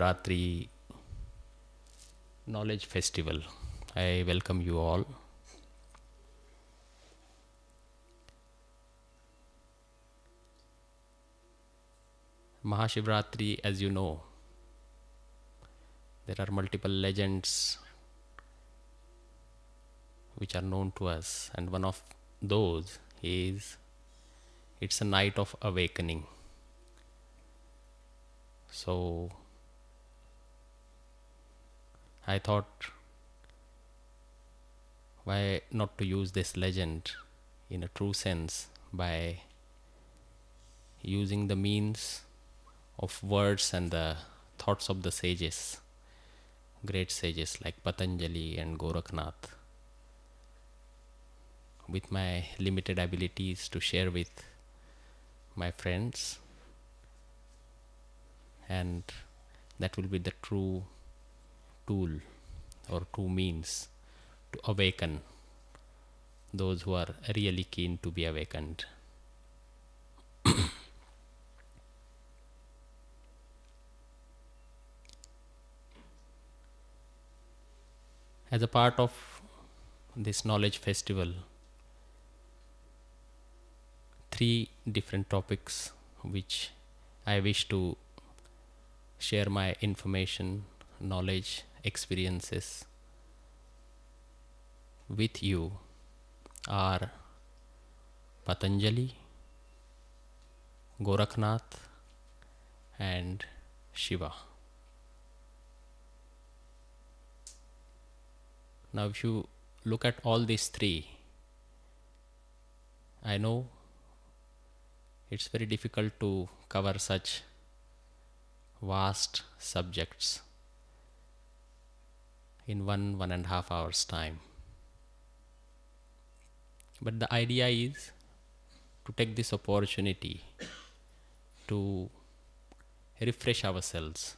Mahashivratri Knowledge Festival. I welcome you all. Mahashivratri, as you know, there are multiple legends which are known to us, and one of those is it's a night of awakening. So I thought, why not to use this legend in a true sense by using the means of words and the thoughts of the sages, great sages like Patanjali and Gorakhnath, with my limited abilities to share with my friends, and that will be the true tool or true means to awaken those who are really keen to be awakened. As a part of this knowledge festival, 3 different topics which I wish to share my information, knowledge, experiences with you are Patanjali, Gorakhnath and Shiva. Now if you look at all these 3, I know it's very difficult to cover such vast subjects in 1.5 hours time. But the idea is to take this opportunity to refresh ourselves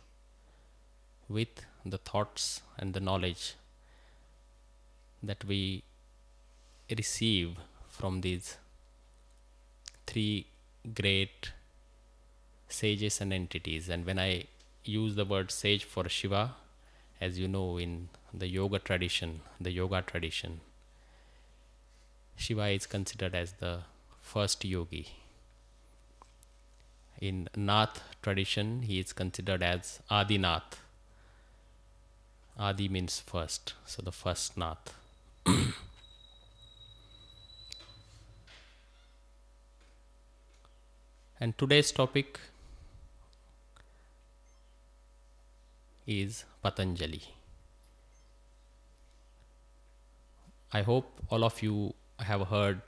with the thoughts and the knowledge that we receive from these 3 great sages and entities. And when I use the word sage for Shiva, as you know, in the yoga tradition, Shiva is considered as the first yogi. In Nath tradition, he is considered as Adinath. Adi means first, so the first Nath. And today's topic is Patanjali. I hope all of you have heard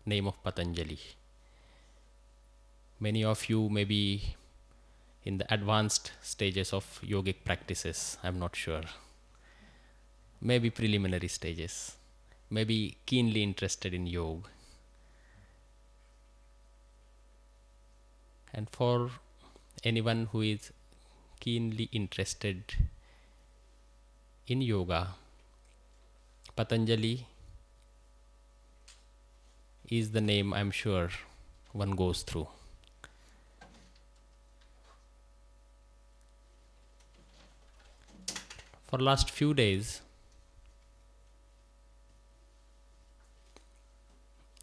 name of Patanjali. Many of you may be in the advanced stages of yogic practices, I'm not sure. Maybe preliminary stages, maybe keenly interested in yoga. And for anyone who is keenly interested in yoga, Patanjali is the name I'm sure one goes through. For last few days,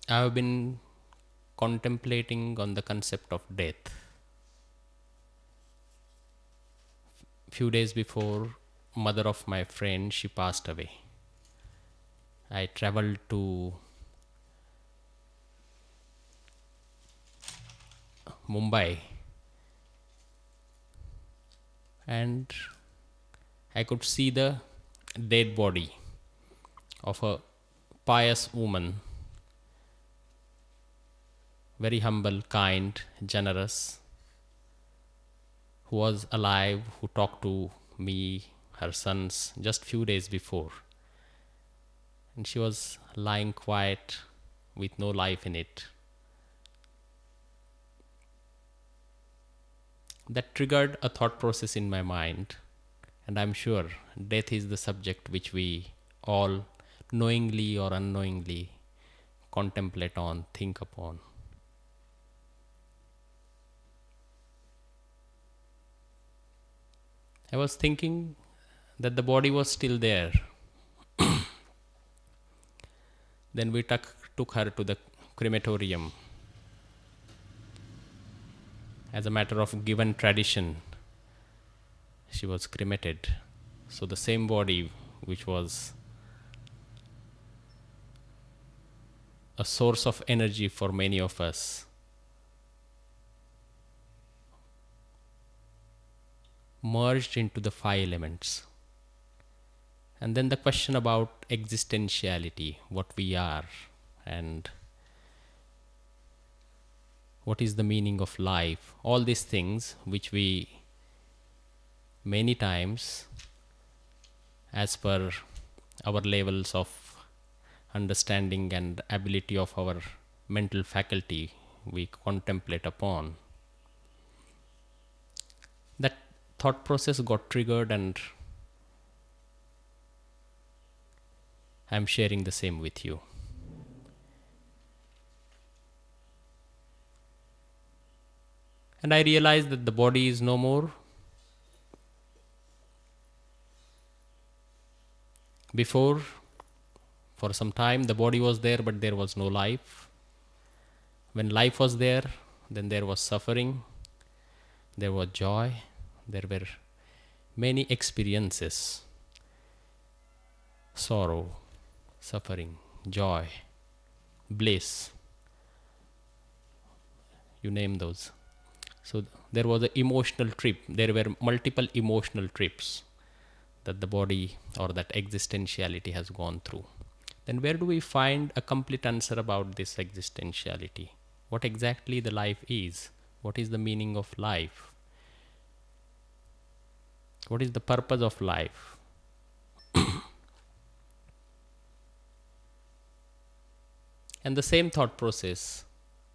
I have been contemplating on the concept of death. few days before, mother of my friend, she passed away. I traveled to Mumbai, and I could see the dead body of a pious woman, very humble, kind, generous, who was alive, who talked to me, her sons, just few days before. And she was lying quiet with no life in it. That triggered a thought process in my mind, and I'm sure death is the subject which we all, knowingly or unknowingly, contemplate on, think upon. I was thinking that the body was still there. Then we took her to the crematorium. As a matter of given tradition, she was cremated. So the same body, which was a source of energy for many of us, merged into the five elements. And then the question about existentiality, what we are, and what is the meaning of life, all these things which we many times, as per our levels of understanding and ability of our mental faculty, we contemplate upon. That thought process got triggered, and I'm sharing the same with you. And I realized that the body is no more. Before, for some time, the body was there, but there was no life. When life was there, then there was suffering, there was joy, there were many experiences: sorrow, suffering, joy, bliss, you name those. So there was an emotional trip. There were multiple emotional trips that the body or that existentiality has gone through. Then where do we find a complete answer about this existentiality? What exactly the life is? What is the meaning of life? What is the purpose of life? And the same thought process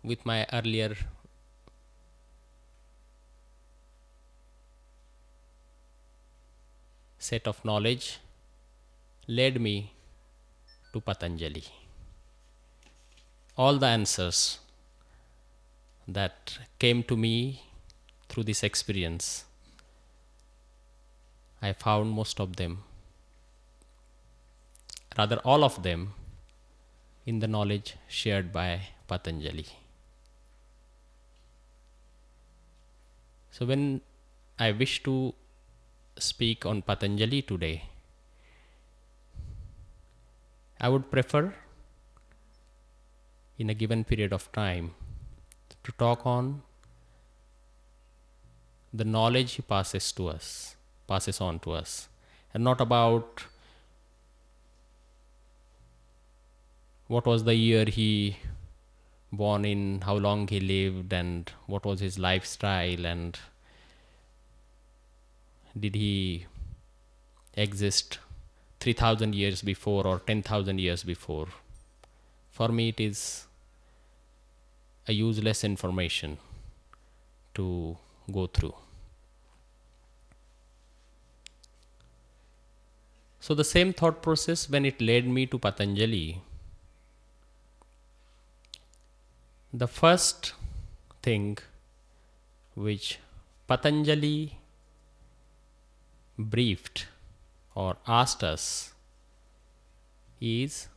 with my earlier set of knowledge led me to Patanjali. All the answers that came to me through this experience, I found most of them, rather all of them, in the knowledge shared by Patanjali. So when I wish to speak on Patanjali today, I would prefer, in a given period of time, to talk on the knowledge he passes on to us, and not about what was the year he born in, how long he lived, and what was his lifestyle, and did he exist 3,000 years before or 10,000 years before. For me, it is a useless information to go through. So the same thought process, when it led me to Patanjali, the first thing which Patanjali briefed or asked us is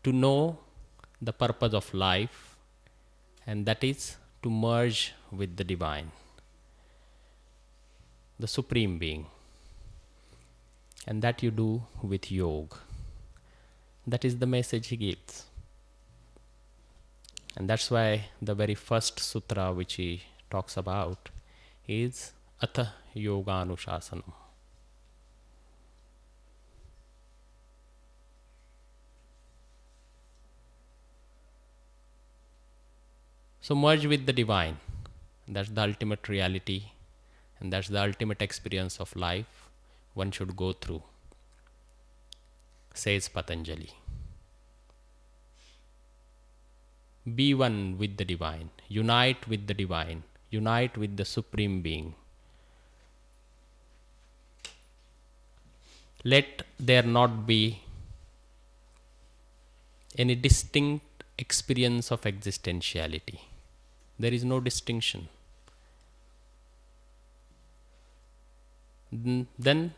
to know the purpose of life, and that is to merge with the divine, the Supreme Being. And that you do with yoga. That is the message he gives. And that's why the very first sutra which he talks about is Atha Yoganuशासनम. So merge with the divine. That's the ultimate reality, and that's the ultimate experience of life one should go through, says Patanjali. Be one with the divine, unite with the divine, unite with the Supreme Being. Let there not be any distinct experience of existentiality. There is no distinction. Then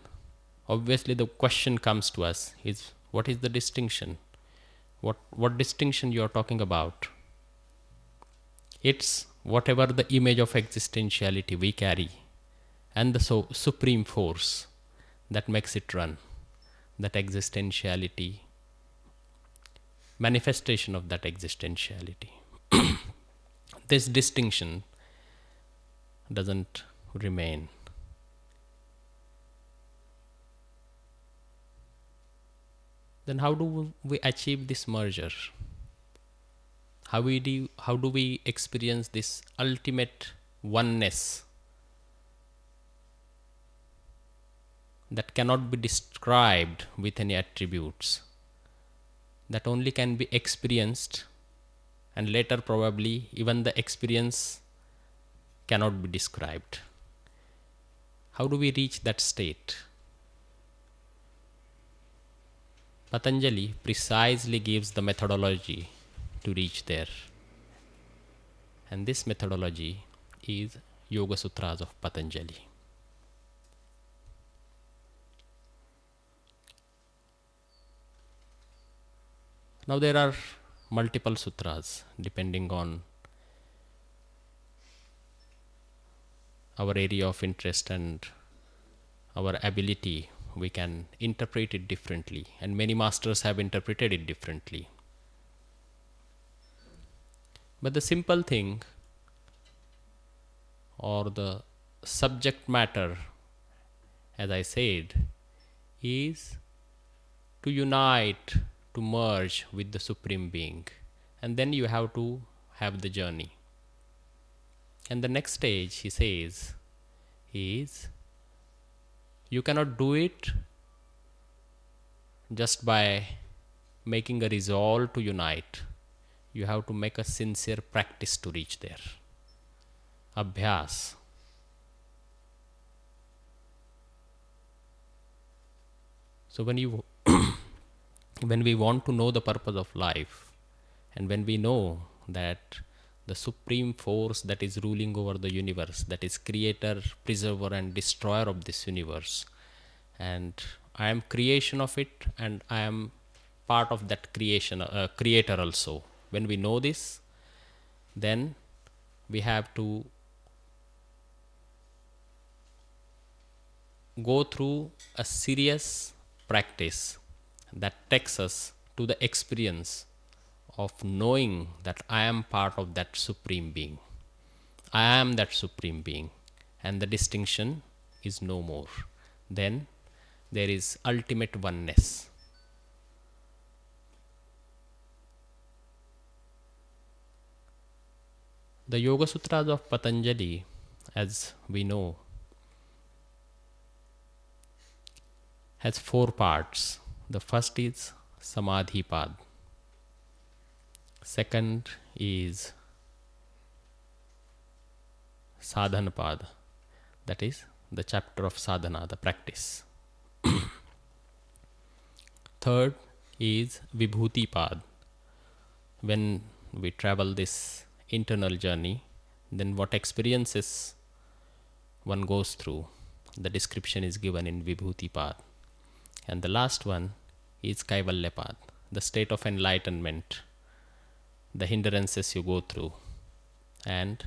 obviously the question comes to us is, what is the distinction? What distinction you are talking about? It's whatever the image of existentiality we carry and the supreme force that makes it run, that existentiality, manifestation of that existentiality. This distinction doesn't remain. Then how do we achieve this merger? How do we experience this ultimate oneness that cannot be described with any attributes, that only can be experienced, and later probably even the experience cannot be described? How do we reach that state? Patanjali precisely gives the methodology to reach there. And this methodology is Yoga Sutras of Patanjali. Now there are multiple sutras depending on our area of interest and our ability. We can interpret it differently, and many masters have interpreted it differently. But the simple thing, or the subject matter, as I said, is to unite, to merge with the Supreme Being. And then you have to have the journey. And the next stage, he says, is you cannot do it just by making a resolve to unite. You have to make a sincere practice to reach there. Abhyas. So when we want to know the purpose of life, and when we know that the supreme force that is ruling over the universe, that is creator, preserver and destroyer of this universe, and I am creation of it, and I am part of that creation, creator also. When we know this, then we have to go through a serious practice that takes us to the experience of knowing that I am part of that Supreme Being. I am that Supreme Being, and the distinction is no more. Then there is ultimate oneness. The Yoga Sutras of Patanjali, as we know, has 4 parts. The first is Samadhi Path. Second is Sadhana Path, that is the chapter of sadhana, the practice. Third is Vibhuti Path. When we travel this internal journey, then what experiences one goes through, the description is given in Vibhuti Path. And the last one is Kaivalya Path, the state of enlightenment, the hindrances you go through, and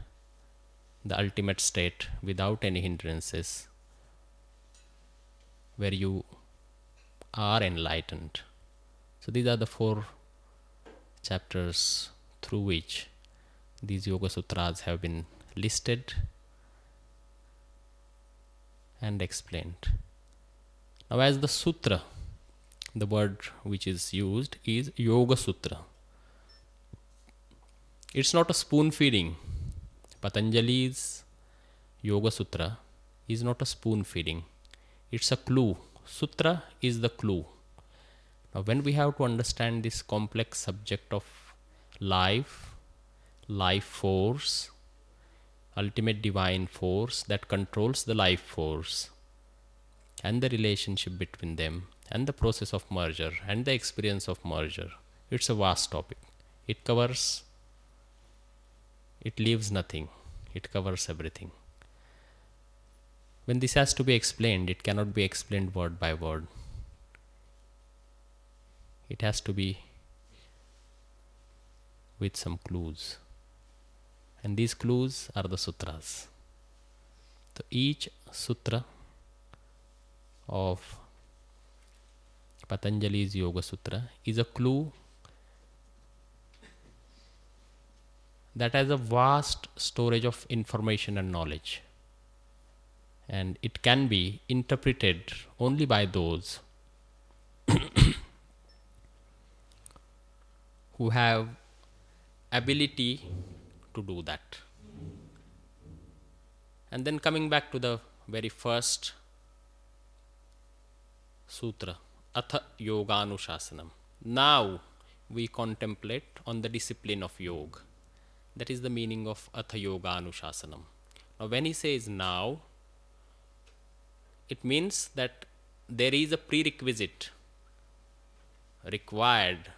the ultimate state without any hindrances, where you are enlightened. So these are the 4 chapters through which these Yoga Sutras have been listed and explained. Now, as the sutra, the word which is used is Yoga Sutra. It's not a spoon feeding. Patanjali's Yoga Sutra is not a spoon feeding. It's a clue. Sutra is the clue. Now, when we have to understand this complex subject of life, life force, ultimate divine force that controls the life force, and the relationship between them, and the process of merger, and the experience of merger, it's a vast topic. It leaves nothing. It covers everything. When this has to be explained, it cannot be explained word by word. It has to be with some clues. And these clues are the sutras. So each sutra of Patanjali's Yoga Sutra is a clue that has a vast storage of information and knowledge. And it can be interpreted only by those who have ability to do that. And then coming back to the very first sutra, Atha Yoganushasanam. Now we contemplate on the discipline of yoga. That is the meaning of Atha Yoganushasanam. Now when he says now, it means that there is a prerequisite required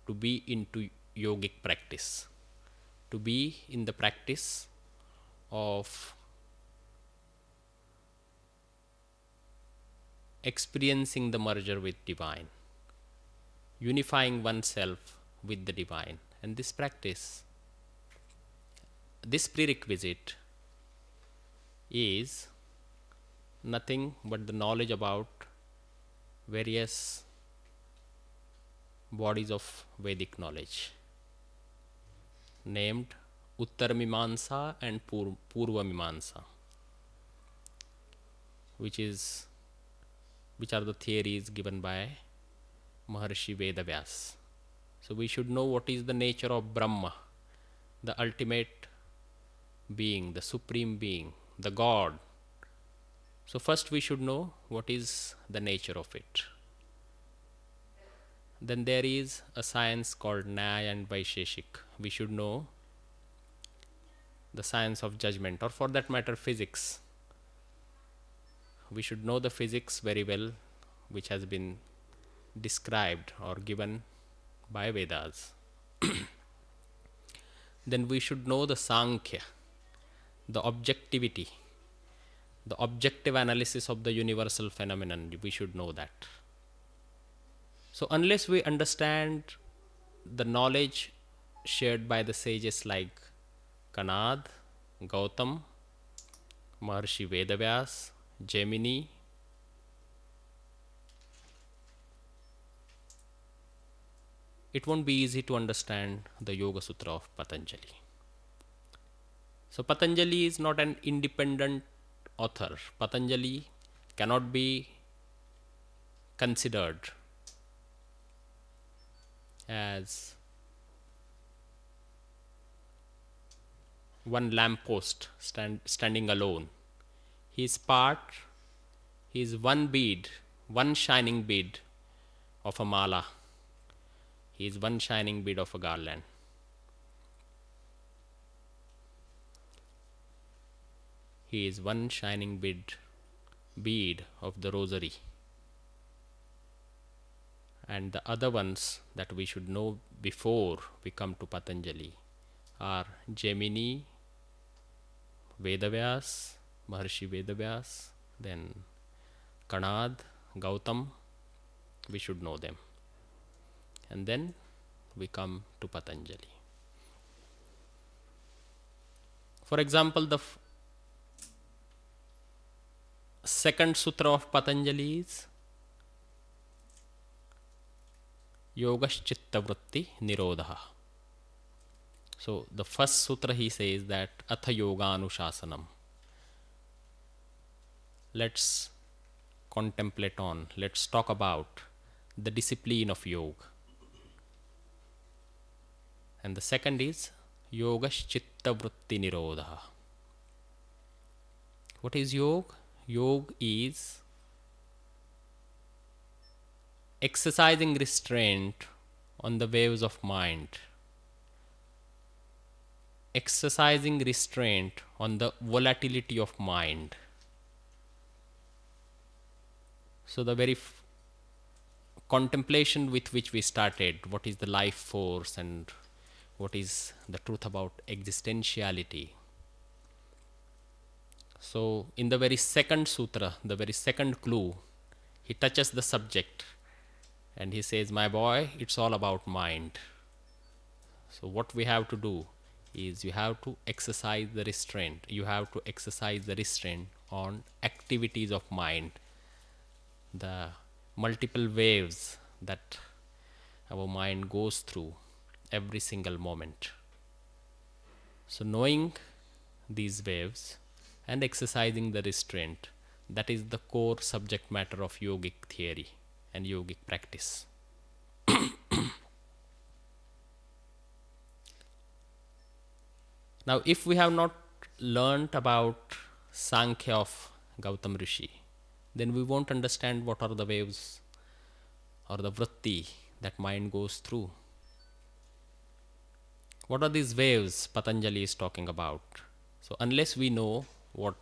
to be into yogic practice, to be in the practice of experiencing the merger with divine, unifying oneself with the divine. And this practice, this prerequisite is nothing but the knowledge about various bodies of Vedic knowledge, named Uttar Mimamsa and Purva Mimamsa, which are the theories given by Maharishi Vedavyas. So we should know what is the nature of Brahma, the ultimate being, the supreme being, the God. So first we should know what is the nature of it. Then there is a science called Nyaya and Vaisheshik. We should know the science of judgment, or for that matter physics. We should know the physics very well, which has been described or given by Vedas. Then we should know the Sankhya, the objectivity, the objective analysis of the universal phenomenon. We should know that. So unless we understand the knowledge shared by the sages like Kanad, Gautam, Maharishi Vedavyas, Gemini, it won't be easy to understand the Yoga Sutra of Patanjali. So Patanjali is not an independent author. Patanjali cannot be considered as one lamppost standing alone. He is one bead, one shining bead of a mala. He is one shining bead of a garland. He is one shining bead of the rosary. And the other ones that we should know before we come to Patanjali are Gemini, Vedavyas, Maharishi Vedavyas, then Kanad, Gautam. We should know them. And then we come to Patanjali. For example, the second sutra of Patanjali is Yogaschitta vritti nirodha. So the first sutra he says that Atha Yoga Anushasanam. Let's contemplate on, let's talk about the discipline of yoga. And the second is Yogaschitta vritti nirodha. What is yoga? Yoga is exercising restraint on the waves of mind, exercising restraint on the volatility of mind. So the very contemplation with which we started, what is the life force and what is the truth about existentiality. So in the very second sutra, the very second clue, he touches the subject and he says, my boy, it's all about mind. So what we have to do is you have to exercise the restraint. You have to exercise the restraint on activities of mind, the multiple waves that our mind goes through every single moment. So knowing these waves and exercising the restraint, that is the core subject matter of yogic theory and yogic practice. Now, if we have not learnt about Sankhya of Gautam Rishi, then we won't understand what are the waves or the vritti that mind goes through. What are these waves Patanjali is talking about? So unless we know what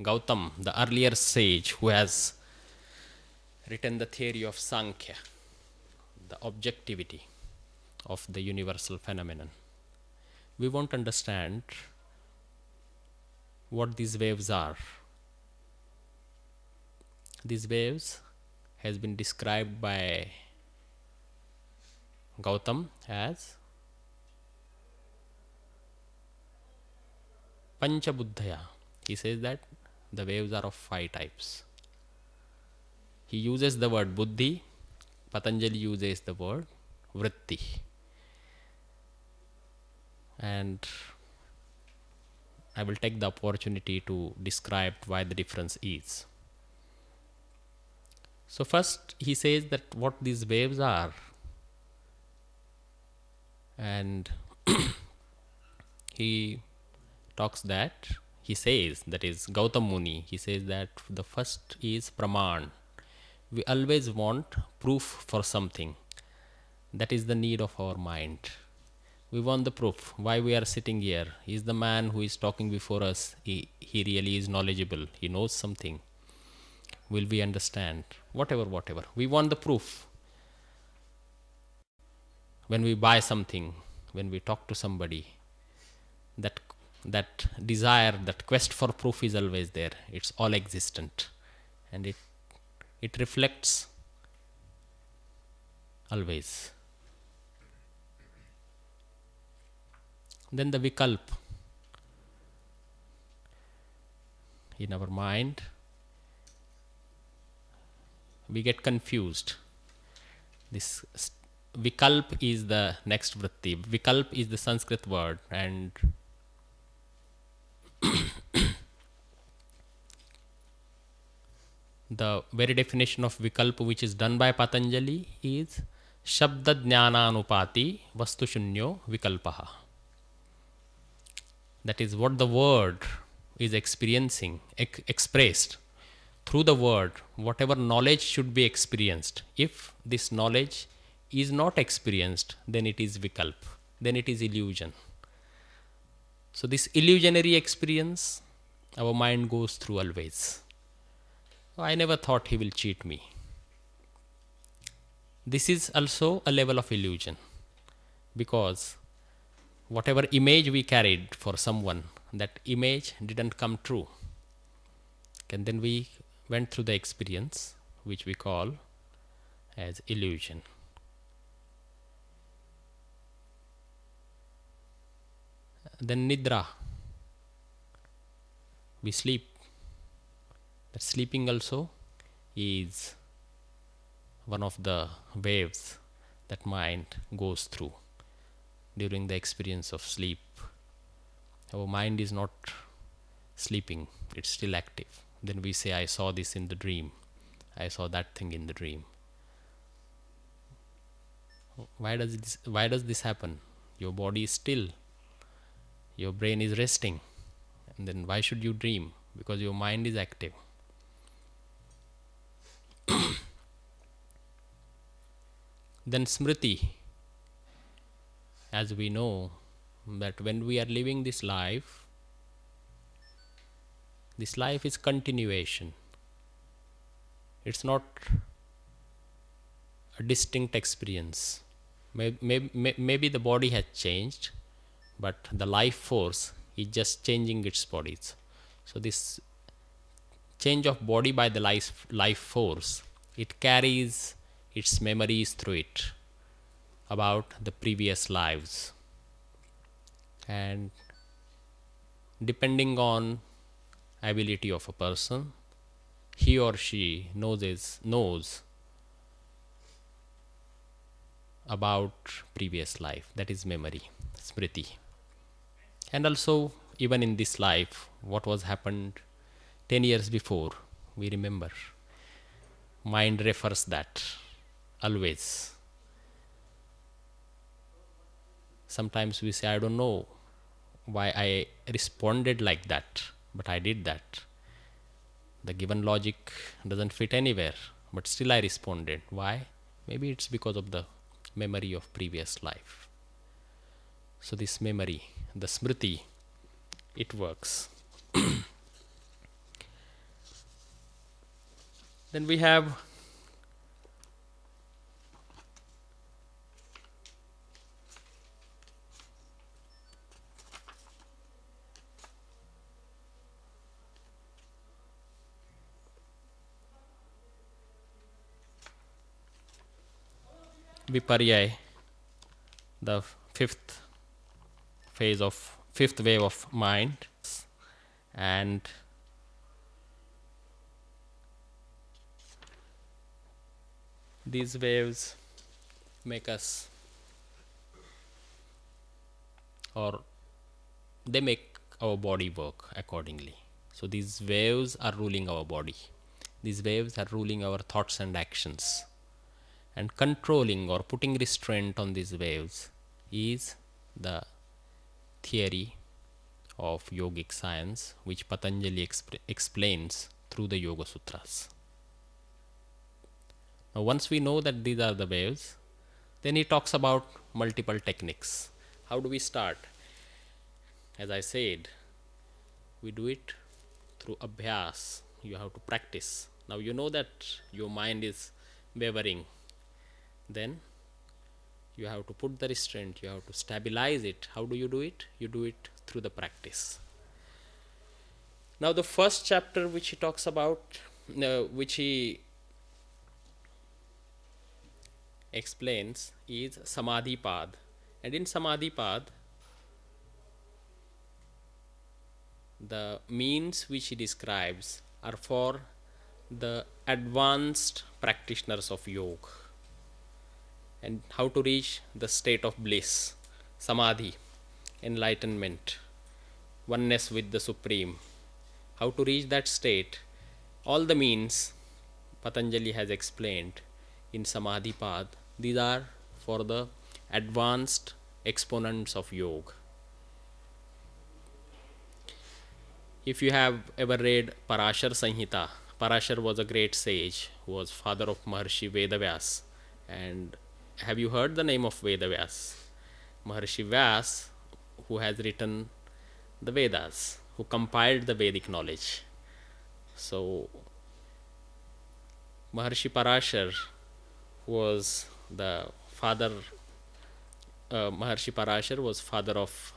Gautam, the earlier sage who has written the theory of Sankhya, the objectivity of the universal phenomenon, we won't understand what these waves are. These waves has been described by Gautam as Panchabuddhaya. He says that the waves are of 5 types. He uses the word buddhi, Patanjali uses the word vritti. And I will take the opportunity to describe why the difference is. So first he says that what these waves are, and he says that is Gautam Muni, he says that the first is Praman. We always want proof for something. That is the need of our mind. We want the proof why we are sitting here. Is the man who is talking before us, he really is knowledgeable, he knows something. Will we understand? Whatever. We want the proof. When we buy something, when we talk to somebody, that desire, that quest for proof is always there. It's all existent. And it reflects always. Then the vikalp in our mind, we get confused. This vikalp is the next vritti. Vikalp is the Sanskrit word, and the very definition of vikalp which is done by Patanjali is Shabda Jnananupati Vastushunnyo Vikalpaha. That is what the word is experiencing, expressed through the word, whatever knowledge should be experienced. If this knowledge is not experienced, then it is vikalp, then it is illusion. So this illusionary experience, our mind goes through always. I never thought he will cheat me. This is also a level of illusion, because whatever image we carried for someone, that image didn't come true. And then we went through the experience which we call as illusion. Then nidra, we sleep. That sleeping also is one of the waves that mind goes through during the experience of sleep. Our mind is not sleeping, it's still active. Then we say, I saw this in the dream, I saw that thing in the dream. Why does this happen? Your body is still, your brain is resting, and then why should you dream? Because your mind is active. Then smriti, as we know that when we are living this life is continuation. It's not a distinct experience. Maybe the body has changed, but the life force is just changing its bodies. So this change of body by the life force, it carries its memories through it about the previous lives. And depending on ability of a person, he or she knows about previous life. That is memory, smriti. And also, even in this life, what was happened 10 years before, we remember. Mind refers that always. Sometimes we say, I don't know why I responded like that, but I did that. The given logic doesn't fit anywhere, but still I responded. Why? Maybe it's because of the memory of previous life. So this memory, the smriti, it works. Then we have viparyaya, the fifth wave of mind, and these waves make us, or they make our body work accordingly. So these waves are ruling our body. These waves are ruling our thoughts and actions. And controlling or putting restraint on these waves is the theory of yogic science, which Patanjali explains through the Yoga Sutras. Now, once we know that these are the waves, then he talks about multiple techniques. How do we start? As I said, we do it through abhyas. You have to practice. Now you know that your mind is wavering. Then you have to put the restraint, you have to stabilize it. How do you do it? You do it through the practice. Now the first chapter which he talks about, which he explains, is Samadhi Path. And in Samadhi Path, the means which he describes are for the advanced practitioners of yoga, and how to reach the state of bliss, samadhi, enlightenment, oneness with the Supreme. How to reach that state, all the means Patanjali has explained in Samadhi Path. These are for the advanced exponents of yoga. If you have ever read Parashar Sanhita, Parashar was a great sage who was father of Maharshi Vedavyas. And have you heard the name of Vedavyas? Maharshi Vyas, who has written the Vedas, who compiled the Vedic knowledge. So Maharshi Parashar was the father, Maharshi Parashar was father of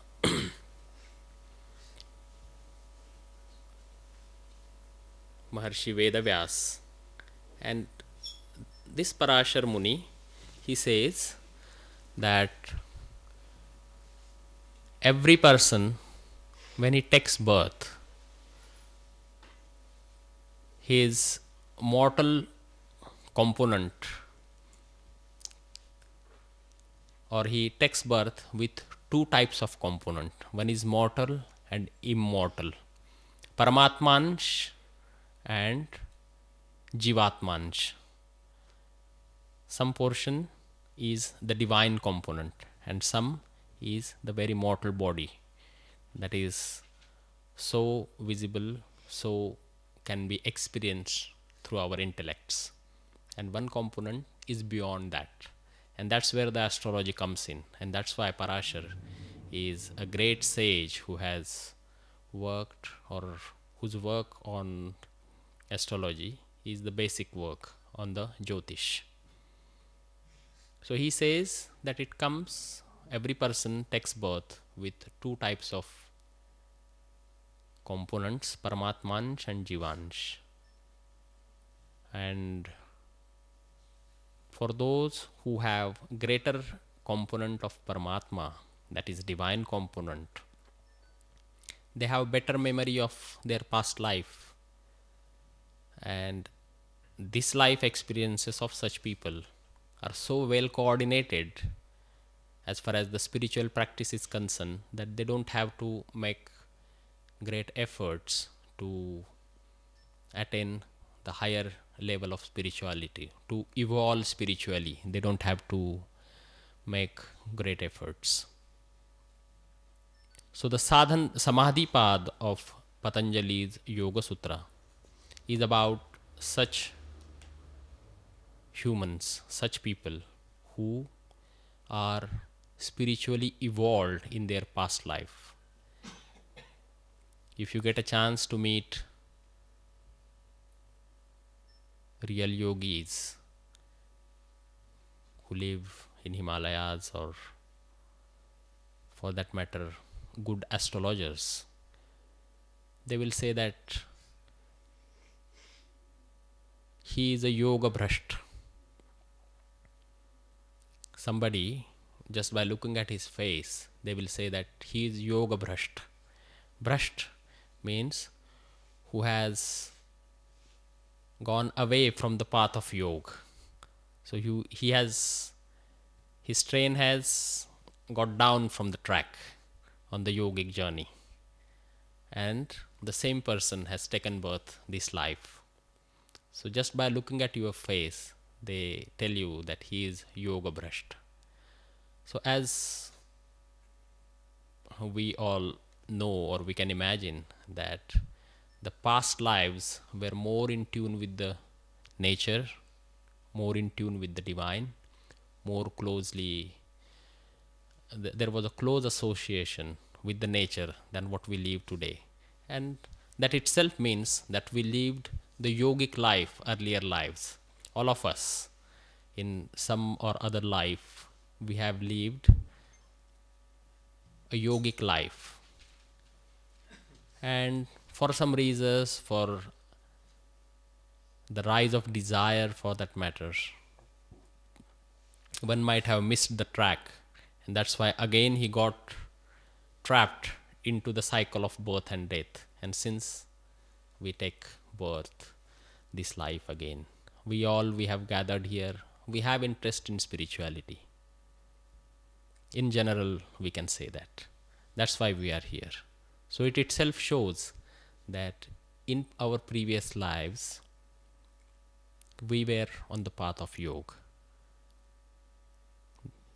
Maharshi Vedavyas. And this Parashar Muni, he says that every person, when he takes birth, his mortal component or he takes birth with two types of component. One is mortal and immortal, Paramatmansh and Jivatmansh. Some portion is the divine component and some is the very mortal body that is so visible, so can be experienced through our intellects. And one component is beyond that. And that's where the astrology comes in. And that's why Parashar is a great sage who has worked, or whose work on astrology is the basic work on the Jyotish. So he says that it comes, every person takes birth with two types of components, Paramatmansh and Jivansh. And for those who have greater component of Paramatma, that is divine component, they have better memory of their past life. And this life experiences of such people are so well coordinated as far as the spiritual practice is concerned that they don't have to make great efforts to attain the higher level of spirituality, to evolve spiritually. They don't have to make great efforts. So the Samadhi Path of Patanjali's Yoga Sutra is about such humans, such people who are spiritually evolved in their past life. If you get a chance to meet real yogis who live in Himalayas, or for that matter good astrologers, they will say that he is a yoga bhrasht. Somebody, just by looking at his face, they will say that he is yoga bhrasht. Bhrasht means who has gone away from the path of yoga. So his train has got down from the track on the yogic journey, and the same person has taken birth this life. So just by looking at your face, they tell you that he is yoga bhrasht. So as we all know, or we can imagine, that the past lives were more in tune with the nature, more in tune with the divine, more closely, there was a close association with the nature than what we live today. And that itself means that we lived the yogic life, earlier lives. All of us, in some or other life, we have lived a yogic life. And for some reasons, for the rise of desire for that matter, one might have missed the track, and that's why again he got trapped into the cycle of birth and death. And since we take birth, this life again, we have gathered here, we have interest in spirituality. In general, we can say that. That's why we are here. So it itself shows that in our previous lives, we were on the path of yoga.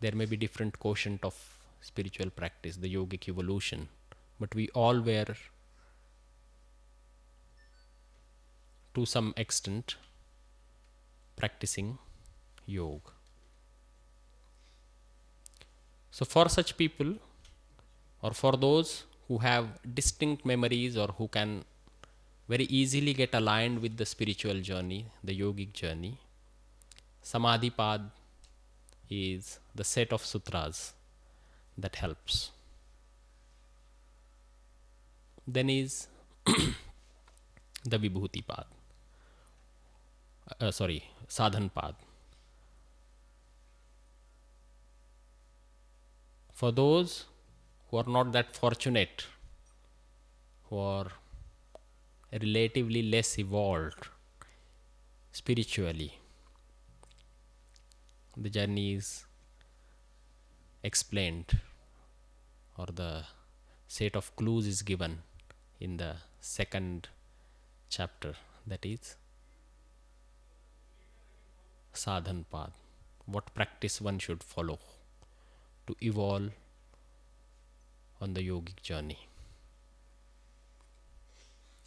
There may be different quotient of spiritual practice, the yogic evolution, but we all were, to some extent, practicing yoga. So for such people, or for those who have distinct memories, or who can very easily get aligned with the spiritual journey, the yogic journey, Samadhi Path is the set of sutras that helps. Then is the Vibhuti Path. Sadhan Path. For those who are not that fortunate, who are relatively less evolved spiritually, the journey is explained, or the set of clues is given in the second chapter, that is sadhan path, what practice one should follow to evolve on the yogic journey.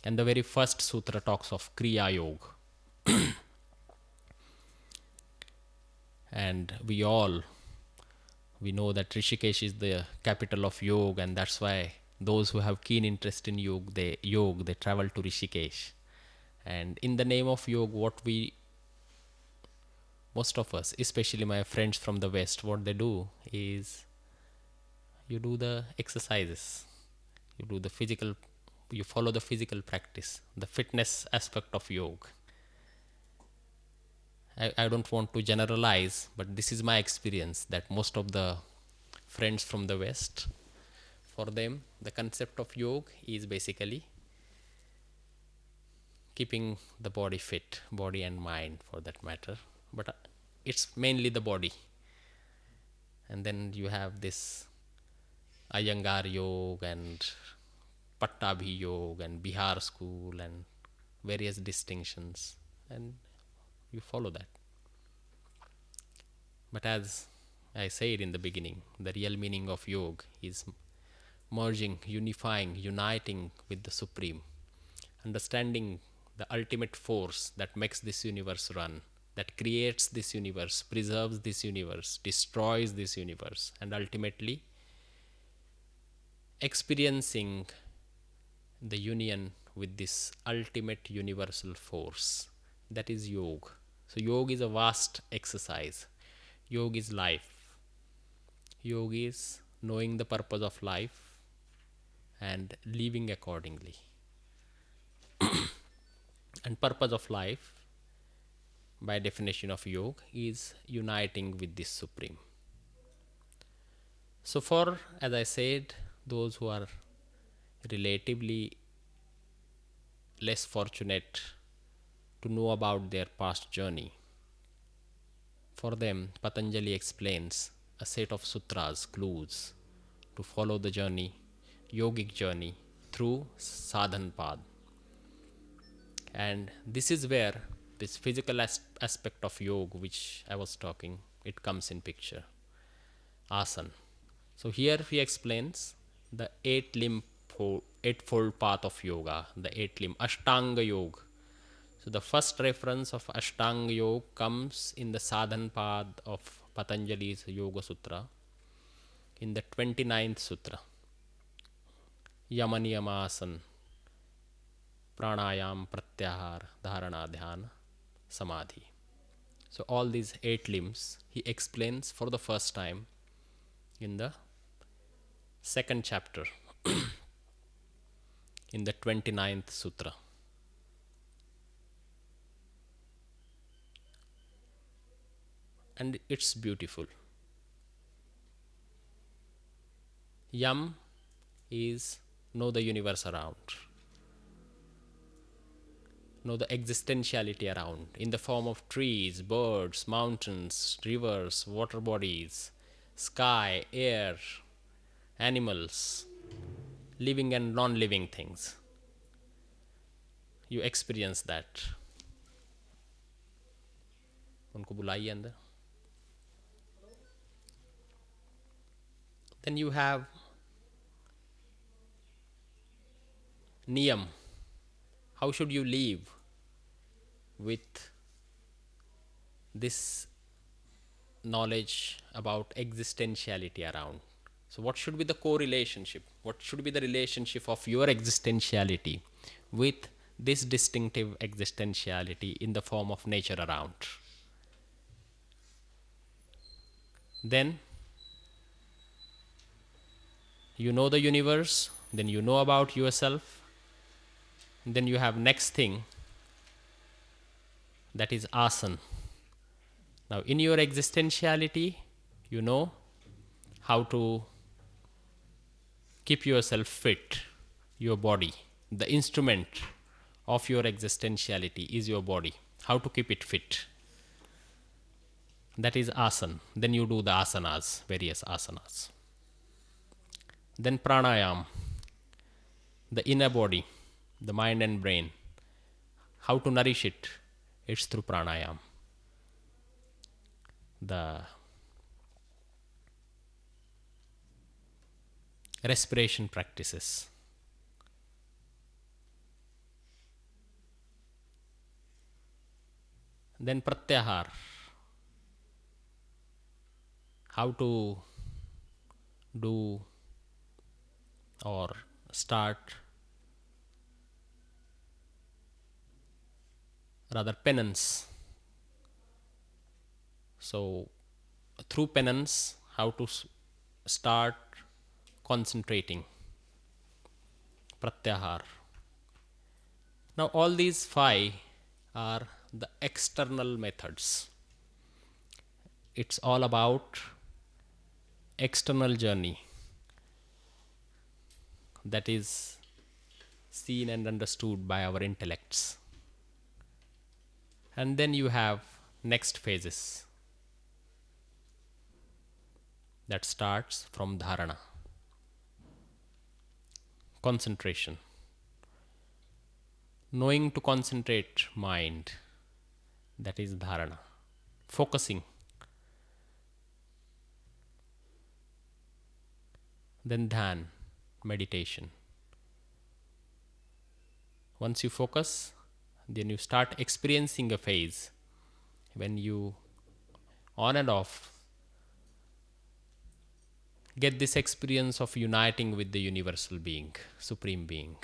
And the very first sutra talks of kriya yoga. And we know that Rishikesh is the capital of yoga, and that's why those who have keen interest in yoga, they travel to Rishikesh. And in the name of yoga, most of us, especially my friends from the West, what they do is you do the exercises, you follow the physical practice, the fitness aspect of yoga. I don't want to generalize, but this is my experience, that most of the friends from the West, for them, the concept of yoga is basically keeping the body fit, body and mind for that matter. But it's mainly the body. And then you have this Iyengar yoga and Pattabhi yoga and Bihar school and various distinctions, and you follow that. But as I said in the beginning, the real meaning of yoga is merging, unifying, uniting with the Supreme, understanding the ultimate force that makes this universe run, that creates this universe, preserves this universe, destroys this universe, and ultimately experiencing the union with this ultimate universal force. That is yoga. So yoga is a vast exercise. Yoga is life. Yoga is knowing the purpose of life and living accordingly. And purpose of life, by definition of yoga, is uniting with this Supreme. So for, as I said, those who are relatively less fortunate to know about their past journey, for them Patanjali explains a set of sutras, clues to follow the journey, yogic journey through sadhan path. And this is where this physical aspect of yoga, which I was talking, it comes in picture. Asana. So here he explains the eightfold path of yoga, the eight limb, Ashtanga Yoga. So the first reference of Ashtanga Yoga comes in the sadhan path of Patanjali's Yoga Sutra, in the 29th Sutra, Yamaniyama Asana, Pranayam, Pratyahar, Dharana, Dhyana, Samadhi. So all these 8 limbs he explains for the first time in the second chapter, in the 29th Sutra. And it's beautiful. Yam is know the universe around, know the existentiality around, in the form of trees, birds, mountains, rivers, water bodies, sky, air, animals, living and non-living things. You experience that. उनको बुलाइए अंदर. Then you have niyam. How should you live with this knowledge about existentiality around? So what should be the co-relationship? What should be the relationship of your existentiality with this distinctive existentiality in the form of nature around? Then you know the universe, then you know about yourself, then you have next thing, that is asana. Now in your existentiality, you know how to keep yourself fit, your body. The instrument of your existentiality is your body. How to keep it fit. That is asana. Then you do the asanas, various asanas. Then pranayam, the inner body, the mind and brain. How to nourish it? It's through pranayam. The respiration practices. Then pratyahar. How to do or start, rather, penance. So, through penance, how to start concentrating. Pratyahar. Now, all these five are the external methods. It's all about external journey that is seen and understood by our intellects. And then you have next phases that starts from dharana, concentration, knowing to concentrate mind, that is dharana, focusing. Then dhyan, meditation. Once you focus, then you start experiencing a phase when you on and off get this experience of uniting with the universal being, supreme being.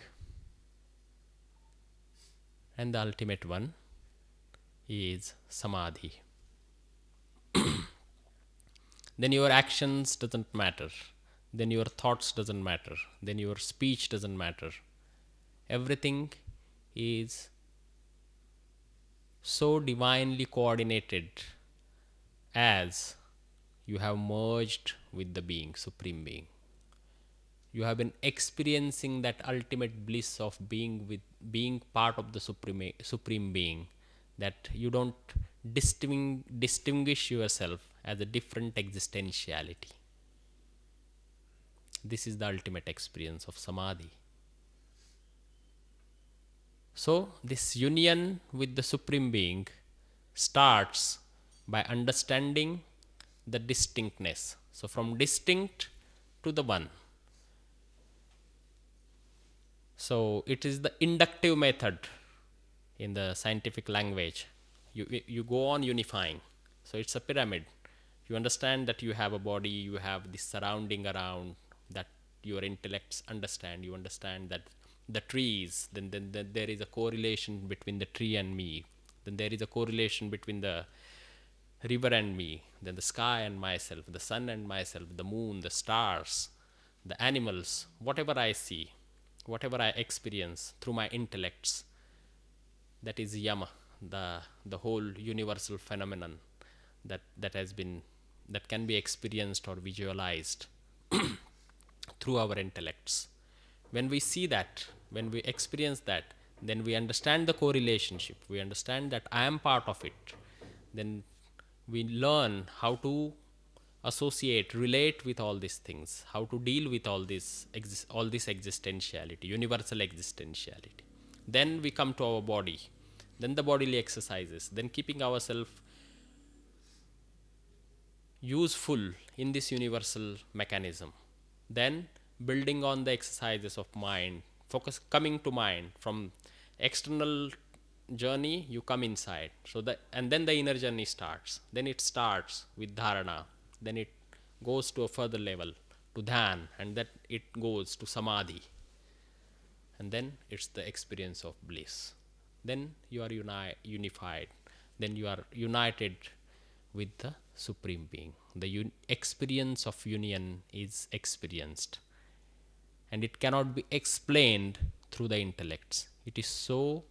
And the ultimate one is samadhi. Then your actions doesn't matter, then your thoughts doesn't matter, then your speech doesn't matter. Everything is so divinely coordinated as you have merged with the being, supreme being. You have been experiencing that ultimate bliss of being part of the supreme being, that you don't distinguish yourself as a different existentiality. This is the ultimate experience of samadhi. So, this union with the supreme being starts by understanding the distinctness. So, from distinct to the one. So, it is the inductive method in the scientific language. You go on unifying. So, it's a pyramid. You understand that you have a body, you have this surrounding around that your intellects understand. You understand that the trees, then there is a correlation between the tree and me. Then there is a correlation between the river and me, then the sky and myself, the sun and myself, the moon, the stars, the animals, whatever I see, whatever I experience through my intellects, that is yama, the whole universal phenomenon that can be experienced or visualized through our intellects. When we see that, when we experience that, then we understand the correlationship, we understand that I am part of it. Then we learn how to associate, relate with all these things, how to deal with all this existentiality, universal existentiality. Then we come to our body, then the bodily exercises, then keeping ourselves useful in this universal mechanism, then building on the exercises of mind, focus coming to mind. From external journey you come inside, and then the inner journey starts. Then it starts with dharana, then it goes to a further level to dhyan, and that it goes to samadhi, and then it's the experience of bliss. Then you are unified, then you are united with the supreme being. The experience of union is experienced, and it cannot be explained through the intellects. It is so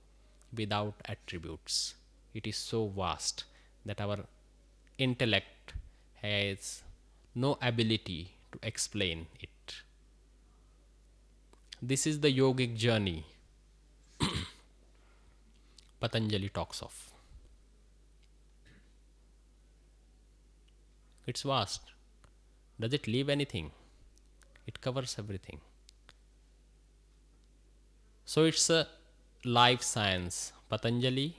without attributes, it is so vast that our intellect has no ability to explain it. This is the yogic journey Patanjali talks of. It's vast. Does it leave anything? It covers everything. So it's a life science. Patanjali's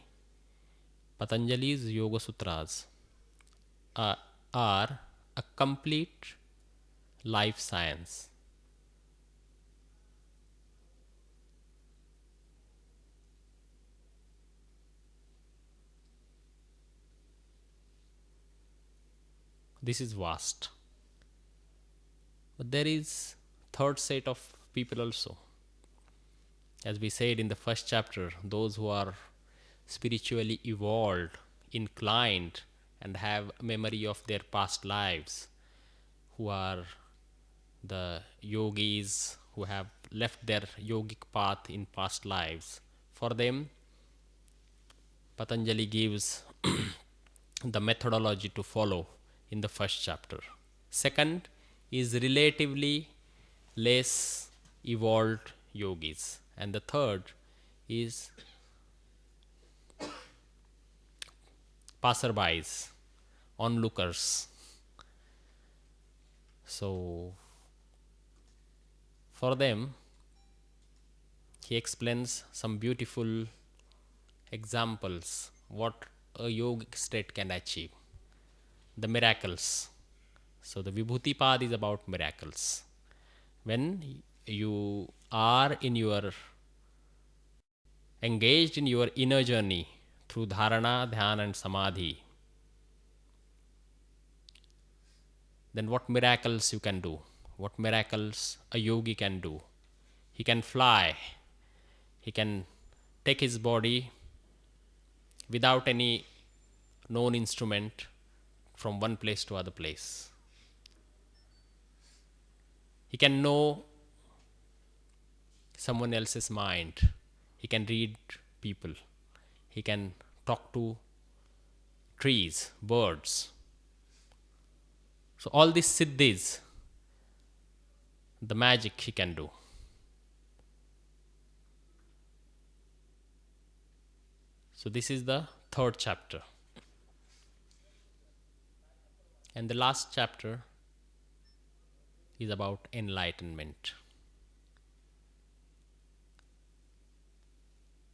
Yoga Sutras are, are a complete life science. This is vast. But there is third set of people also. As we said in the first chapter, those who are spiritually evolved, inclined, and have memory of their past lives, who are the yogis who have left their yogic path in past lives. For them, Patanjali gives the methodology to follow in the first chapter. Second is relatively less evolved yogis. And the third is passerbys, onlookers. So, for them, he explains some beautiful examples what a yogic state can achieve. The miracles. So, the Vibhuti Path is about miracles. When you are engaged in your inner journey through dharana, dhyana, and samadhi, then what miracles you can do? What miracles a yogi can do? He can fly. He can take his body without any known instrument from one place to other place. He can know someone else's mind. He can read people. He can talk to trees, birds. So all these siddhis, the magic he can do. So this is the third chapter. And the last chapter is about enlightenment.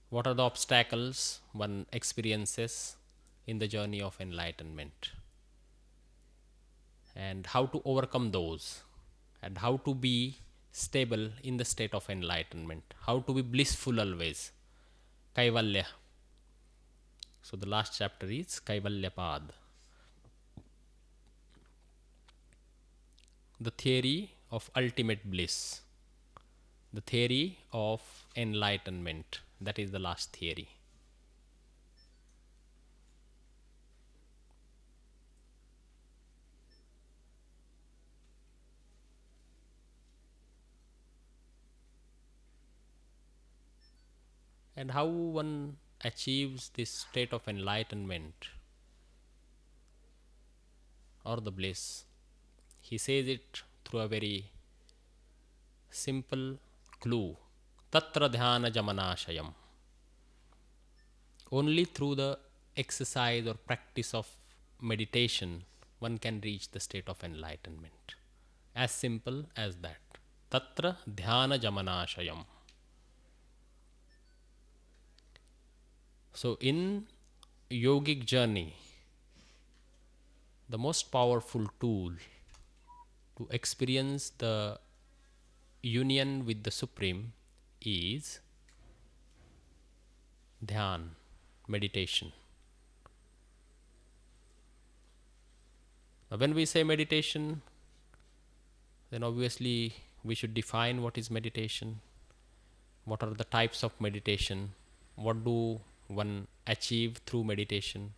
What are the obstacles one experiences in the journey of enlightenment? And how to overcome those? And how to be stable in the state of enlightenment? How to be blissful always? Kaivalya. So the last chapter is Kaivalya Path. The theory of ultimate bliss. The theory of enlightenment. That is the last theory. And how one achieves this state of enlightenment or the bliss? He says it through a very simple clue. Tatra dhyana jamanashayam. Only through the exercise or practice of meditation one can reach the state of enlightenment. As simple as that. Tatra dhyana jamanashayam. So in yogic journey, the most powerful tool to experience the union with the Supreme is dhyan, meditation. Now when we say meditation, then obviously we should define what is meditation, what are the types of meditation, what do one achieve through meditation,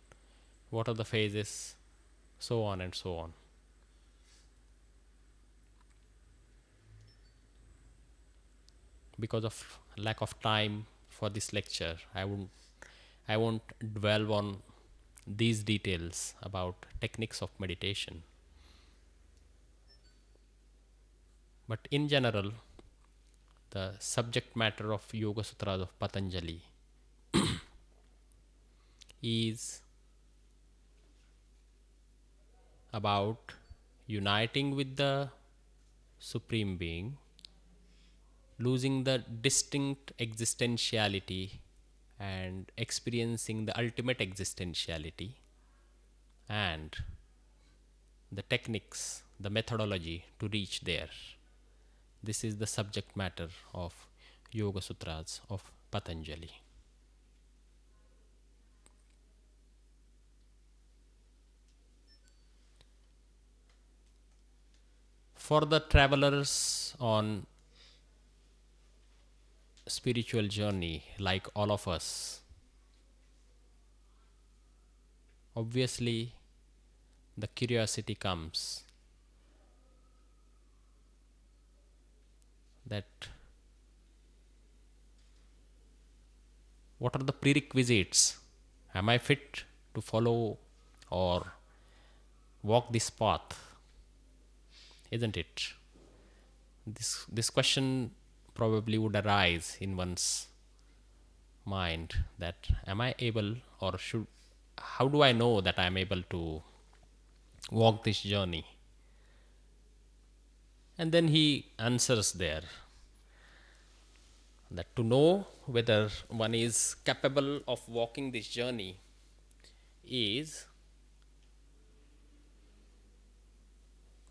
what are the phases, so on and so on. Because of lack of time for this lecture, I won't dwell on these details about techniques of meditation. But in general, the subject matter of Yoga Sutras of Patanjali is about uniting with the Supreme Being, losing the distinct existentiality and experiencing the ultimate existentiality, and the techniques, the methodology to reach there. This is the subject matter of Yoga Sutras of Patanjali. For the travelers on spiritual journey like all of us, obviously the curiosity comes that what are the prerequisites? Am I fit to follow or walk this path? Isn't it? This question probably would arise in one's mind, that am I able, or should, how do I know that I am able to walk this journey? And then he answers there that to know whether one is capable of walking this journey is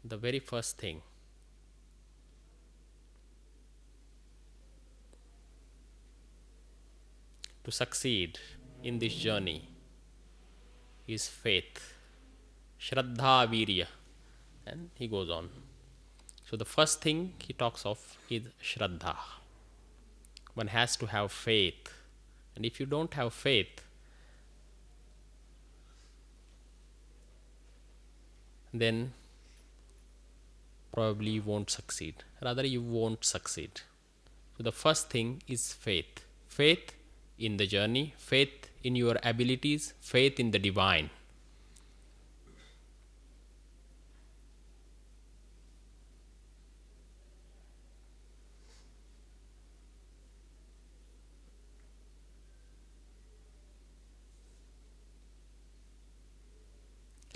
the very first thing. To succeed in this journey is faith, Shraddha Virya, and he goes on. So the first thing he talks of is Shraddha. One has to have faith, and if you don't have faith, then probably you won't succeed. Rather, you won't succeed. So the first thing is faith. Faith in the journey, faith in your abilities, faith in the divine.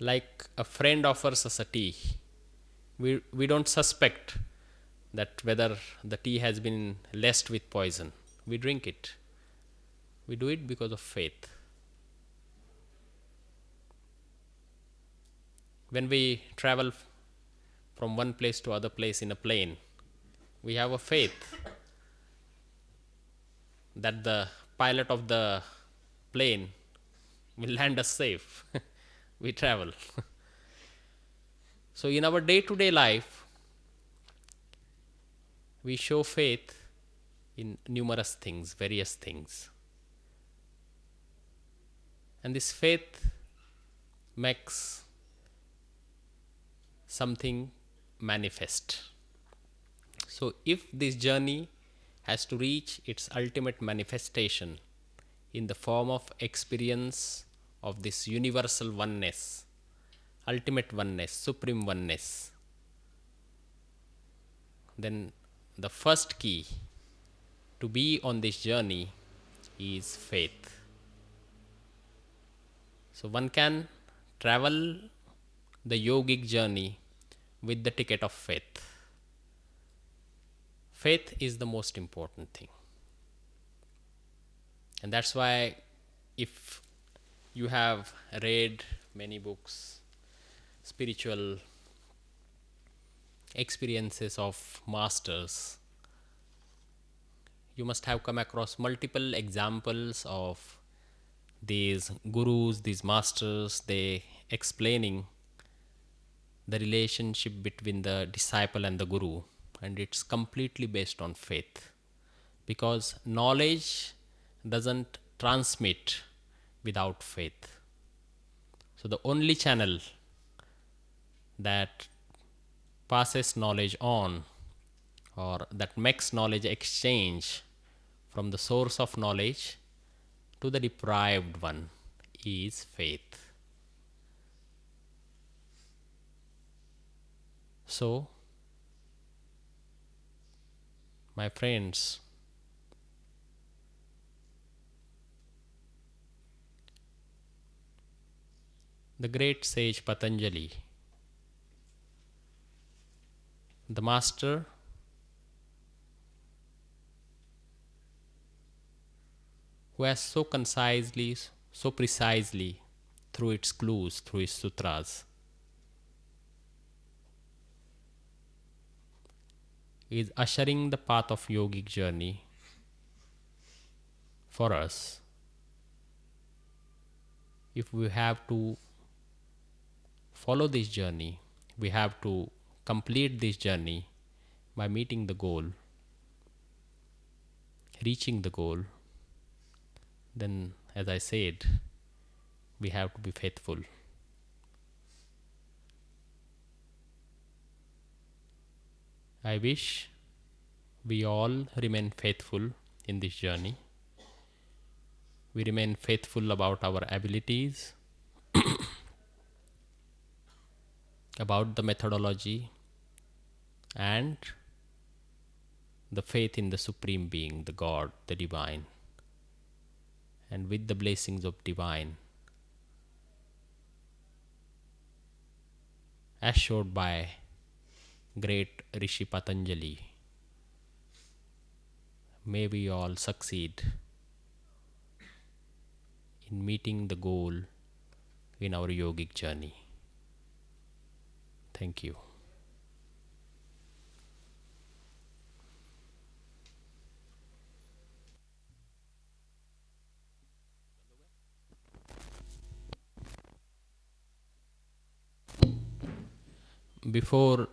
Like a friend offers us a tea, we don't suspect that whether the tea has been laced with poison. We drink it. We do it because of faith. When we travel from one place to other place in a plane, we have a faith that the pilot of the plane will land us safe. We travel. So in our day-to-day life, we show faith in numerous things, various things. And this faith makes something manifest. So if this journey has to reach its ultimate manifestation in the form of experience of this universal oneness, ultimate oneness, supreme oneness, then the first key to be on this journey is faith. So one can travel the yogic journey with the ticket of faith. Faith is the most important thing. And that's why if you have read many books, spiritual experiences of masters, you must have come across multiple examples of these gurus, these masters, they explaining the relationship between the disciple and the guru, and it's completely based on faith, because knowledge doesn't transmit without faith. So the only channel that passes knowledge on, or that makes knowledge exchange from the source of knowledge to the deprived one, is faith. So, my friends, the great sage Patanjali The master who has so concisely, so precisely, through its clues, through its sutras, is ushering the path of yogic journey for us. If we have to follow this journey, we have to complete this journey by meeting the goal, reaching the goal, then, as I said, we have to be faithful. I wish we all remain faithful in this journey. We remain faithful about our abilities, about the methodology, and the faith in the Supreme Being, the God, the Divine. And with the blessings of Divine, as showed by great Rishi Patanjali, may we all succeed in meeting the goal in our yogic journey. Thank you. Before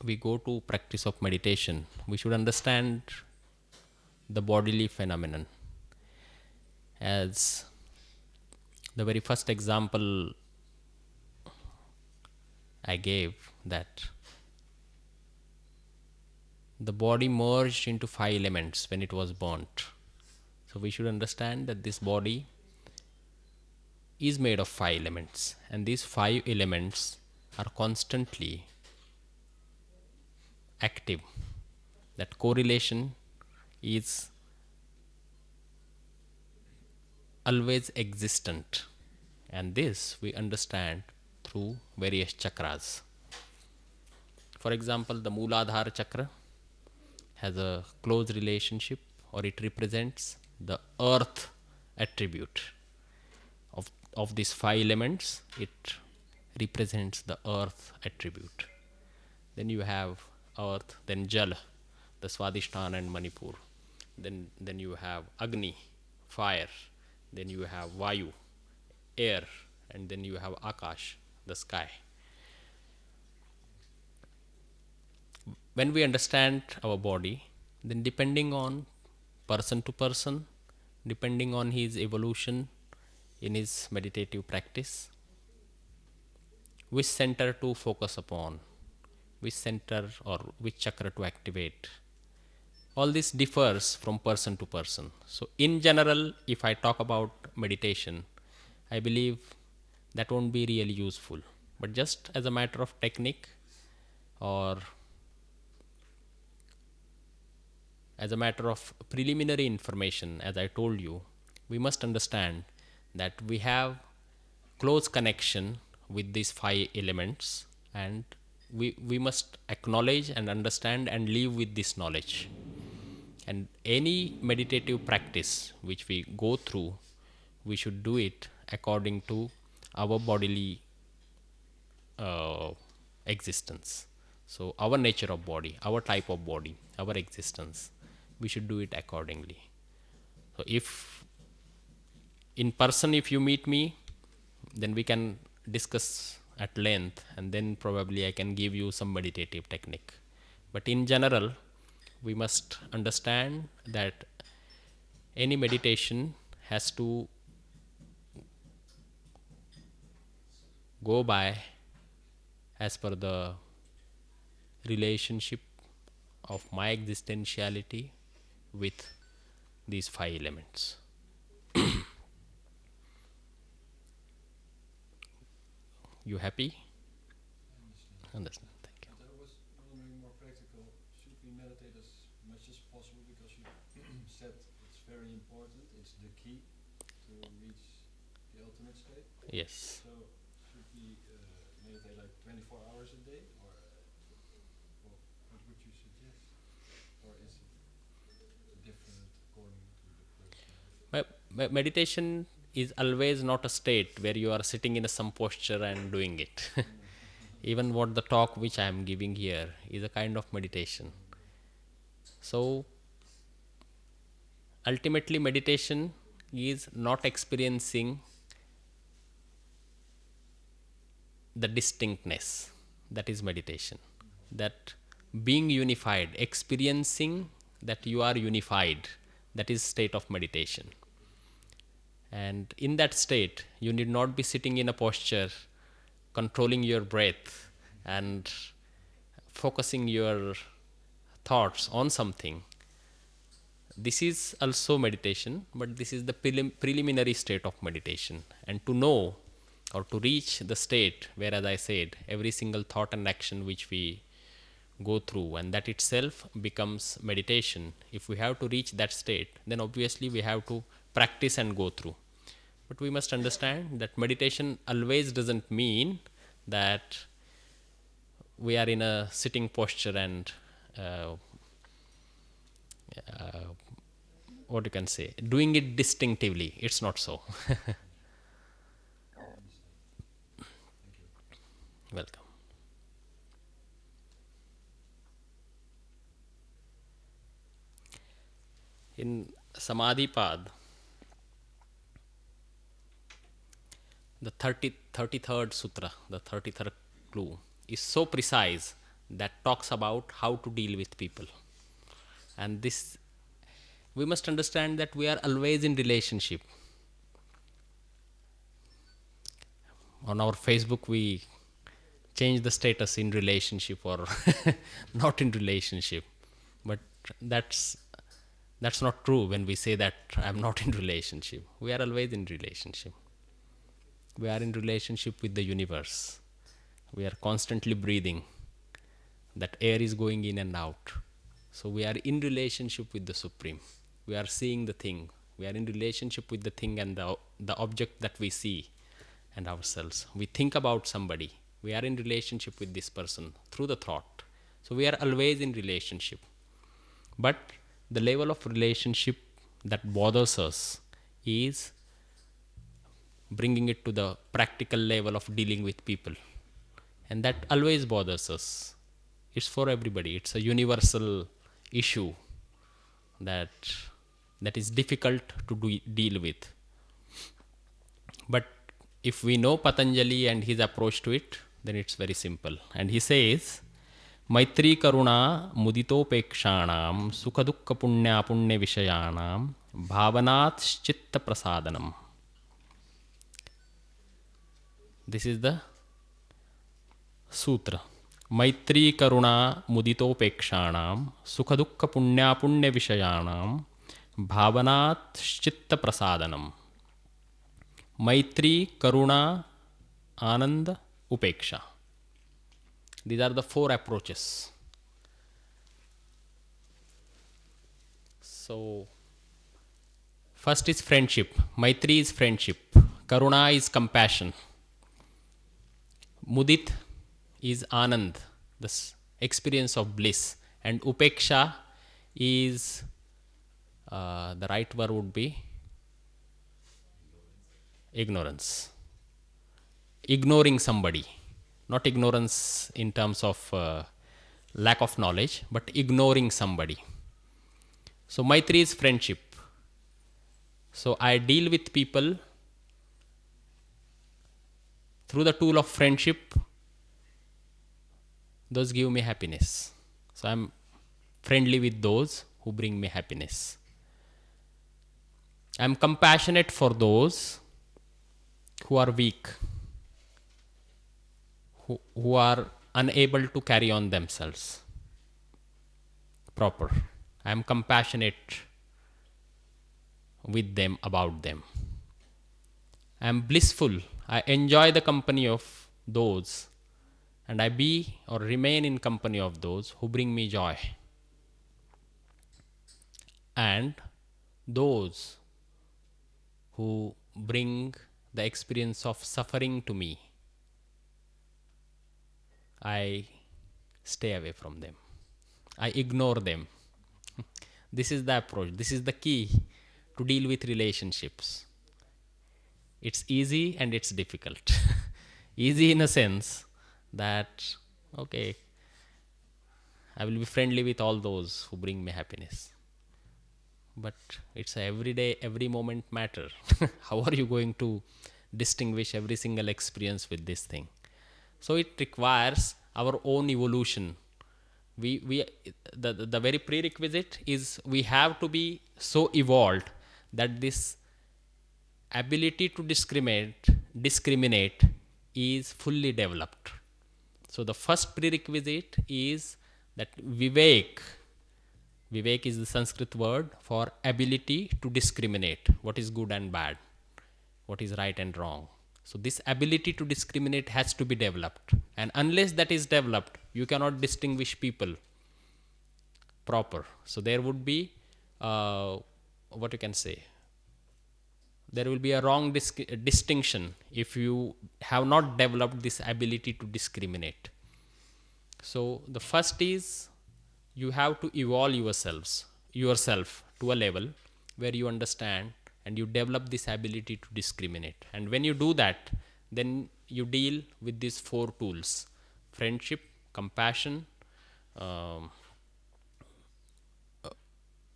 we go to practice of meditation, we should understand the bodily phenomenon. As the very first example I gave, that the body merged into 5 elements when it was burnt. So we should understand that this body is made of 5 elements, and these 5 elements are constantly active. That correlation is always existent, and this we understand through various chakras. For example, the Mooladhara chakra has a close relationship, or it represents the earth attribute. Of these 5 elements, it represents the earth attribute. Then you have earth, then Jal, the Swadhisthana and Manipur. Then you have Agni, fire. Then you have Vayu, air. And then you have Akash, the sky. When we understand our body, then depending on person to person, depending on his evolution in his meditative practice, which center to focus upon, which center or which chakra to activate, all this differs from person to person. So in general, if I talk about meditation, I believe that won't be really useful. But just as a matter of technique, or as a matter of preliminary information, as I told you, we must understand that we have close connection with these 5 elements, and we must acknowledge and understand and live with this knowledge. And any meditative practice which we go through, we should do it according to our bodily existence. So our nature of body, our type of body, our existence, we should do it accordingly. So if in person, if you meet me, then we can discuss at length, and then probably I can give you some meditative technique. But in general, we must understand that any meditation has to go by as per the relationship of my existentiality with these 5 elements. You happy? Understand. Thank you. But I was wondering more practical, should we meditate as much as possible? Because you said it's very important, it's the key to reach the ultimate state. Yes. So should we meditate like 24 hours a day, or would you suggest? Or is it different according to the person? Meditation is always not a state where you are sitting in some posture and doing it. Even what the talk which I am giving here is a kind of meditation. So ultimately, meditation is not experiencing the distinctness. That is meditation. That being unified, experiencing that you are unified, that is state of meditation. And in that state, you need not be sitting in a posture, controlling your breath and focusing your thoughts on something. This is also meditation, but this is the preliminary state of meditation. And to know or to reach the state where, as I said, every single thought and action which we go through, and that itself becomes meditation. If we have to reach that state, then obviously we have to practice and go through. But we must understand that meditation always doesn't mean that we are in a sitting posture and what you can say, doing it distinctively. It's not so. Welcome. In Samadhi Path, the 33rd Sutra, the 33rd clue, is so precise that talks about how to deal with people. And this, we must understand that we are always in relationship. On our Facebook, we change the status in relationship or not in relationship. But that's not true when we say that I'm not in relationship. We are always in relationship. We are in relationship with the universe. We are constantly breathing. That air is going in and out. So we are in relationship with the Supreme. We are seeing the thing. We are in relationship with the thing and the object that we see and ourselves. We think about somebody. We are in relationship with this person through the thought. So we are always in relationship. But the level of relationship that bothers us is bringing it to the practical level of dealing with people. And that always bothers us. It's for everybody. It's a universal issue that is difficult to deal with. But if we know Patanjali and his approach to it, then it's very simple. And he says, Maitri Karuna Muditopekshanam Sukadukka Punya Punya Vishayanam Bhavanat Chitta Prasadanam. This is the sutra. Maitri Karuna Muditopekshanam Sukadukka Punya Punya Vishayanam Bhavanat Chitta Prasadanam. Maitri, Karuna, Ananda, Upeksha. These are the 4 approaches. So, first is friendship. Maitri is friendship. Karuna is compassion. Mudit is Anand, the experience of bliss. And Upeksha is, the right word would be ignorance. Ignoring somebody. Not ignorance in terms of lack of knowledge, but ignoring somebody. So Maitri is friendship. So I deal with people through the tool of friendship. Those give me happiness. So I'm friendly with those who bring me happiness. I'm compassionate for those who are weak, who are unable to carry on themselves proper. I am compassionate with them, about them. I am blissful. I enjoy the company of those, and I be or remain in company of those who bring me joy. And those who bring the experience of suffering to me, I stay away from them. I ignore them. This is the approach. This is the key to deal with relationships. It's easy and it's difficult. Easy in a sense that, okay, I will be friendly with all those who bring me happiness. But it's a everyday, every moment matter. How are you going to distinguish every single experience with this thing? So it requires our own evolution. The very prerequisite is we have to be so evolved that this ability to discriminate is fully developed. So the first prerequisite is that vivek is the Sanskrit word for ability to discriminate what is good and bad, what is right and wrong. So this ability to discriminate has to be developed, and unless that is developed, you cannot distinguish people proper. So there would be what you can say, there will be a wrong distinction if you have not developed this ability to discriminate. So the first is you have to evolve yourself to a level where you understand and you develop this ability to discriminate. And when you do that, then you deal with these four tools: friendship, compassion,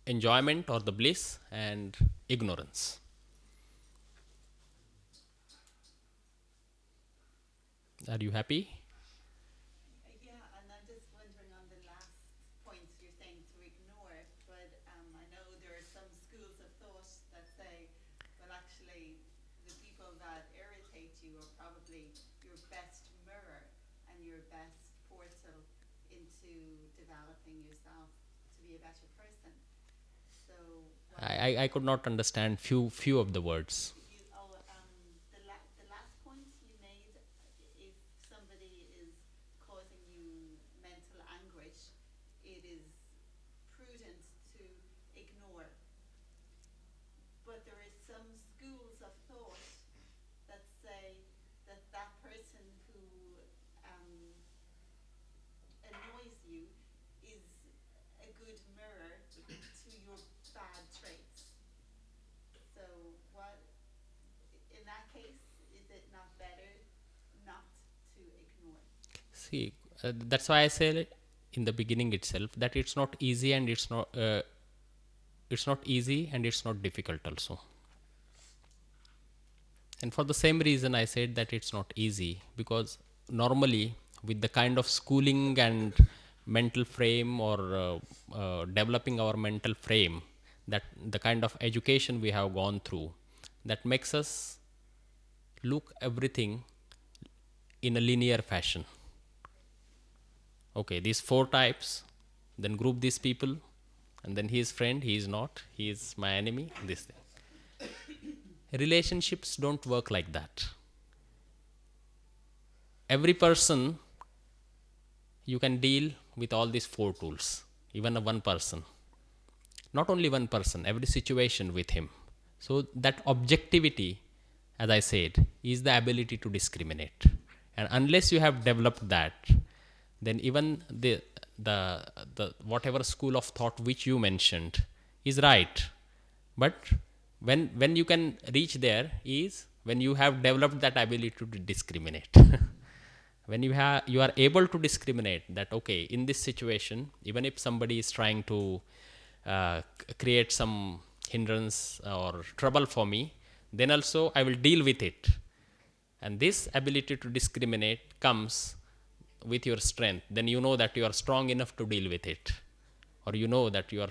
enjoyment or the bliss, and ignorance. Are you happy? Yeah, and I'm just wondering on the last point you're saying to ignore, but I know there are some schools of thought that say, well, actually, the people that irritate you are probably your best mirror and your best portal into developing yourself to be a better person. So, I could not understand few of the words. the last point you made, if somebody is causing you mental anguish, it is prudent to ignore. But there are some schools of thought that say that that person who annoys you is a good mirror to your bad traits. So what, in that case, is it not better not to ignore? See, that's why I said in the beginning itself that it's not easy and it's not easy and it's not difficult also. And for the same reason I said that it's not easy, because normally with the kind of schooling and mental frame or developing our mental frame, that the kind of education we have gone through, that makes us look everything in a linear fashion. Okay, these four types, then group these people, and then he is friend, he is not, he is my enemy, this thing. Relationships don't work like that. Every person, you can deal with all these four tools, even a one person. Not only one person, every situation with him. So that objectivity, as I said, is the ability to discriminate. And unless you have developed that, then even the whatever school of thought which you mentioned is right. But when you can reach there is when you have developed that ability to discriminate. When you are able to discriminate that, okay, in this situation, even if somebody is trying to create some hindrance or trouble for me, then also I will deal with it. And this ability to discriminate comes with your strength. Then you know that you are strong enough to deal with it, or you know that you are